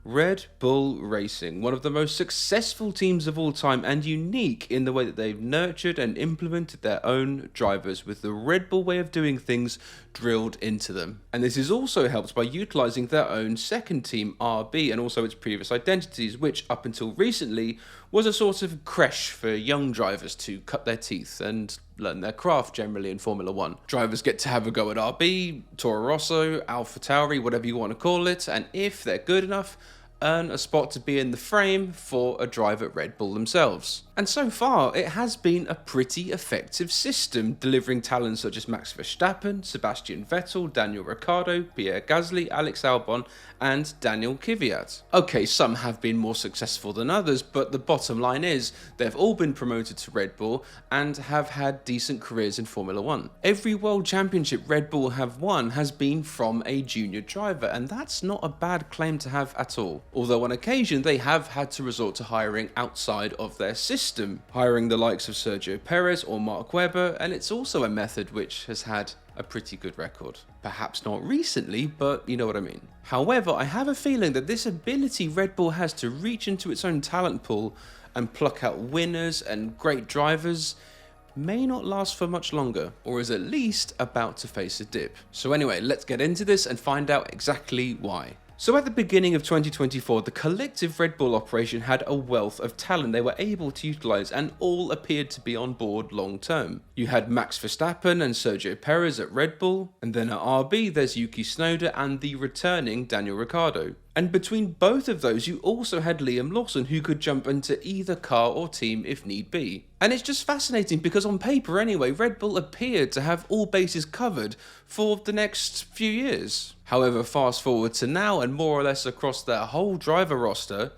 Red Bull Racing, one of the most successful teams of all time and unique in the way that they've nurtured and implemented their own drivers with the Red Bull way of doing things drilled into them. And this is also helped by utilising their own second team, RB, and also its previous identities, which up until recently was a sort of creche for young drivers to cut their teeth and learn their craft generally in Formula One. Drivers get to have a go at RB, Toro Rosso, AlphaTauri, whatever you want to call it, and if they're good enough, earn a spot to be in the frame for a drive at Red Bull themselves. And so far, it has been a pretty effective system, delivering talents such as Max Verstappen, Sebastian Vettel, Daniel Ricciardo, Pierre Gasly, Alex Albon, and Daniel Kvyat. Okay, some have been more successful than others, but the bottom line is they've all been promoted to Red Bull and have had decent careers in Formula One. Every World Championship Red Bull have won has been from a junior driver, and that's not a bad claim to have at all. Although on occasion they have had to resort to hiring outside of their system, hiring the likes of Sergio Perez or Mark Webber, and it's also a method which has had a pretty good record. Perhaps not recently, but you know what I mean. However, I have a feeling that this ability Red Bull has to reach into its own talent pool and pluck out winners and great drivers may not last for much longer, or is at least about to face a dip. So anyway, let's get into this and find out exactly why. So at the beginning of 2024, the collective Red Bull operation had a wealth of talent they were able to utilise, and all appeared to be on board long term. You had Max Verstappen and Sergio Perez at Red Bull, and then at RB there's Yuki Tsunoda and the returning Daniel Ricciardo. And between both of those, you also had Liam Lawson, who could jump into either car or team if need be. And it's just fascinating because on paper anyway, Red Bull appeared to have all bases covered for the next few years. However, fast forward to now and more or less across their whole driver roster,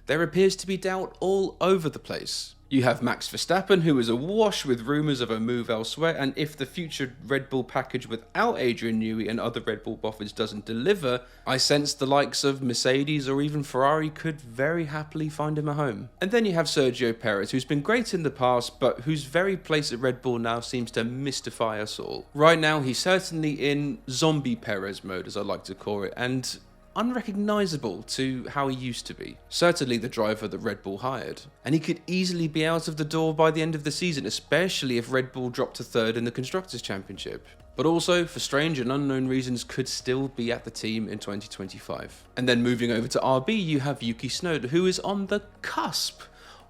there appears to be doubt all over the place. You have Max Verstappen, who is awash with rumours of a move elsewhere, and if the future Red Bull package without Adrian Newey and other Red Bull boffins doesn't deliver, I sense the likes of Mercedes or even Ferrari could very happily find him a home. And then you have Sergio Perez, who's been great in the past, but whose very place at Red Bull now seems to mystify us all. Right now, he's certainly in zombie Perez mode, as I like to call it, and unrecognisable to how he used to be. Certainly the driver that Red Bull hired. And he could easily be out of the door by the end of the season, especially if Red Bull dropped to third in the Constructors' Championship. But also, for strange and unknown reasons, could still be at the team in 2025. And then moving over to RB, you have Yuki Tsunoda, who is on the cusp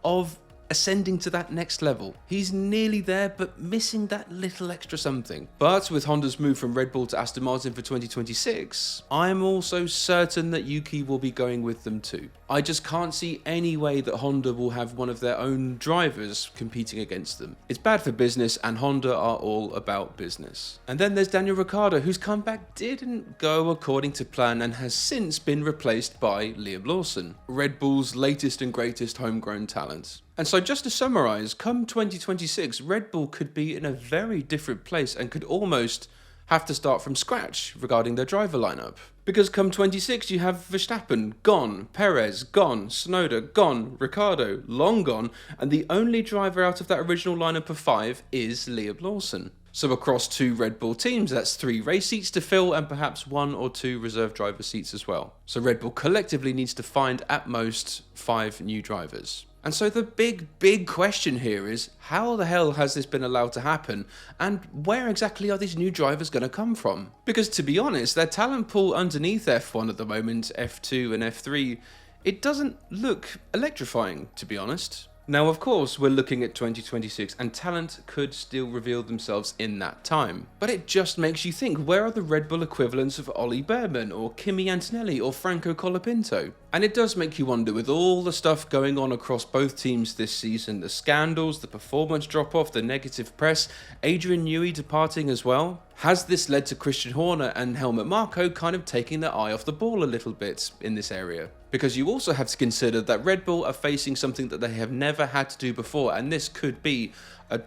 of ascending to that next level. He's nearly there, but missing that little extra something. But with Honda's move from Red Bull to Aston Martin for 2026, I'm also certain that Yuki will be going with them too. I just can't see any way that Honda will have one of their own drivers competing against them. It's bad for business, and Honda are all about business. And then there's Daniel Ricciardo, whose comeback didn't go according to plan and has since been replaced by Liam Lawson, Red Bull's latest and greatest homegrown talent. And so just to summarise, come 2026, Red Bull could be in a very different place and could almost have to start from scratch regarding their driver lineup. Because come 26, you have Verstappen gone, Perez gone, Tsunoda gone, Ricciardo long gone, and the only driver out of that original lineup of 5 is Liam Lawson. So across 2 Red Bull teams, that's 3 race seats to fill and perhaps 1 or 2 reserve driver seats as well. So Red Bull collectively needs to find at most 5 new drivers. And so the big question here is, how the hell has this been allowed to happen, and where exactly are these new drivers going to come from? Because to be honest, their talent pool underneath F1 at the moment, F2 and F3, it doesn't look electrifying, to be honest. Now, of course, we're looking at 2026 and talent could still reveal themselves in that time. But it just makes you think, where are the Red Bull equivalents of Ollie Behrman or Kimi Antonelli or Franco Colapinto? And it does make you wonder, with all the stuff going on across both teams this season, the scandals, the performance drop-off, the negative press, Adrian Newey departing as well, has this led to Christian Horner and Helmut Marko kind of taking their eye off the ball a little bit in this area? Because you also have to consider that Red Bull are facing something that they have never had to do before, and this could be a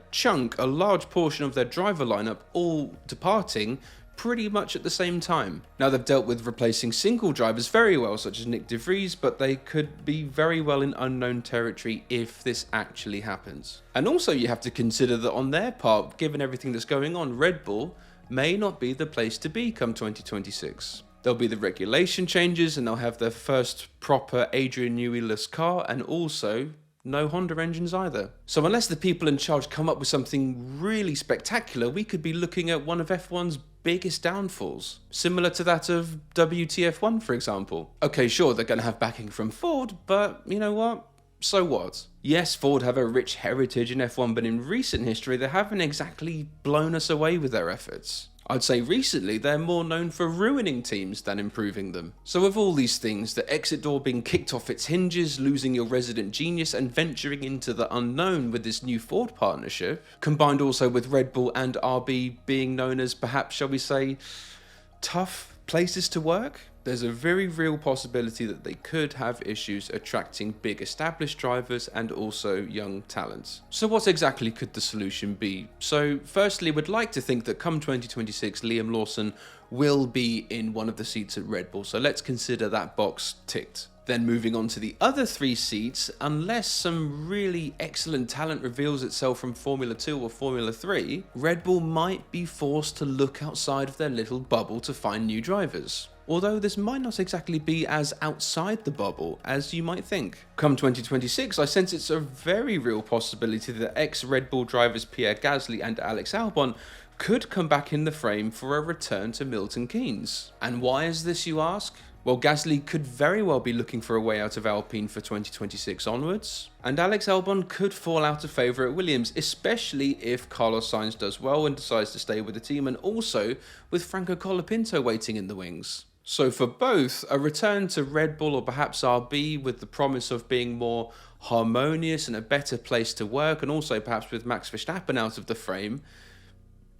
large portion of their driver lineup all departing pretty much at the same time. Now, they've dealt with replacing single drivers very well, such as Nick de Vries, but they could be very well in unknown territory if this actually happens. And also you have to consider that on their part, given everything that's going on, Red Bull may not be the place to be come 2026. There'll be the regulation changes, and they'll have their first proper Adrian Newey-less car, and also no Honda engines either. So unless the people in charge come up with something really spectacular, we could be looking at one of F1's biggest downfalls, similar to that of WTF1, for example. Okay, sure, they're going to have backing from Ford, but you know what? So what? Yes, Ford have a rich heritage in F1, but in recent history, they haven't exactly blown us away with their efforts. I'd say recently they're more known for ruining teams than improving them. So with all these things, the exit door being kicked off its hinges, losing your resident genius and venturing into the unknown with this new Ford partnership, combined also with Red Bull and RB being known as perhaps, shall we say, tough places to work, there's a very real possibility that they could have issues attracting big established drivers and also young talents. So what exactly could the solution be? So firstly, we'd like to think that come 2026, Liam Lawson will be in one of the seats at Red Bull. So let's consider that box ticked. Then moving on to the other 3 seats, unless some really excellent talent reveals itself from Formula 2 or Formula 3, Red Bull might be forced to look outside of their little bubble to find new drivers. Although this might not exactly be as outside the bubble as you might think. Come 2026, I sense it's a very real possibility that ex-Red Bull drivers Pierre Gasly and Alex Albon could come back in the frame for a return to Milton Keynes. And why is this, you ask? Well, Gasly could very well be looking for a way out of Alpine for 2026 onwards, and Alex Albon could fall out of favour at Williams, especially if Carlos Sainz does well and decides to stay with the team, and also with Franco Colapinto waiting in the wings. So for both, a return to Red Bull or perhaps RB with the promise of being more harmonious and a better place to work, and also perhaps with Max Verstappen out of the frame,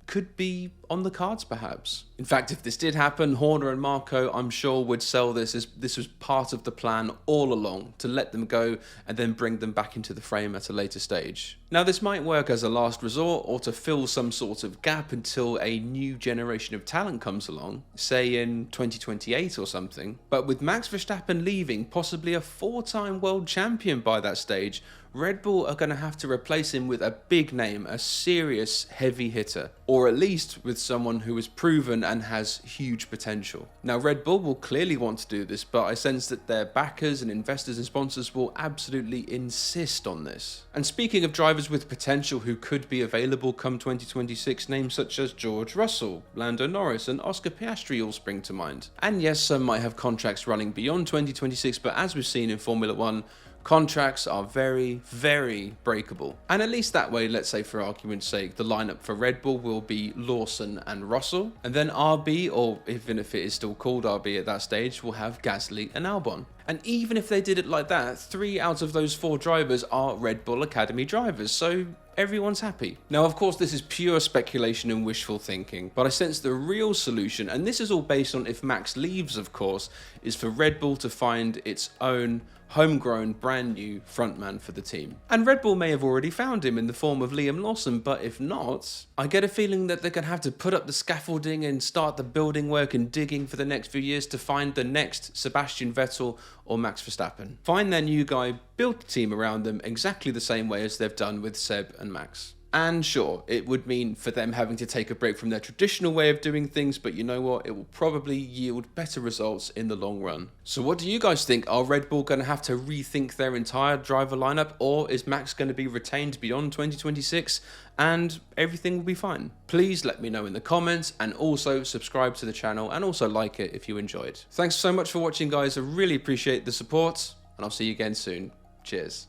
could be on the cards perhaps. In fact, if this did happen, Horner and Marco, I'm sure, would sell this as this was part of the plan all along, to let them go and then bring them back into the frame at a later stage. Now, this might work as a last resort or to fill some sort of gap until a new generation of talent comes along, say in 2028 or something. But with Max Verstappen leaving, possibly a 4-time world champion by that stage, Red Bull are going to have to replace him with a big name, a serious heavy hitter, or at least with someone who is proven and has huge potential. Now, Red Bull will clearly want to do this, but I sense that their backers and investors and sponsors will absolutely insist on this. And speaking of drivers with potential who could be available come 2026, names such as George Russell, Lando Norris and Oscar Piastri all spring to mind. And yes, some might have contracts running beyond 2026, but as we've seen in Formula 1, contracts are very, very breakable. And at least that way, let's say for argument's sake, the lineup for Red Bull will be Lawson and Russell, and then RB, or even if it is still called RB at that stage, will have Gasly and Albon. And even if they did it like that, 3 out of those 4 drivers are Red Bull Academy drivers, so everyone's happy. Now, of course, this is pure speculation and wishful thinking, but I sense the real solution, and this is all based on if Max leaves, of course, is for Red Bull to find its own homegrown, brand new frontman for the team. And Red Bull may have already found him in the form of Liam Lawson, but if not, I get a feeling that they're going to have to put up the scaffolding and start the building work and digging for the next few years to find the next Sebastian Vettel or Max Verstappen. Find their new guy, build the team around them exactly the same way as they've done with Seb and Max. And sure, it would mean for them having to take a break from their traditional way of doing things, but you know what? It will probably yield better results in the long run. So what do you guys think? Are Red Bull going to have to rethink their entire driver lineup, or is Max going to be retained beyond 2026 and everything will be fine? Please let me know in the comments, and also subscribe to the channel and also like it if you enjoyed. Thanks so much for watching, guys. I really appreciate the support, and I'll see you again soon. Cheers.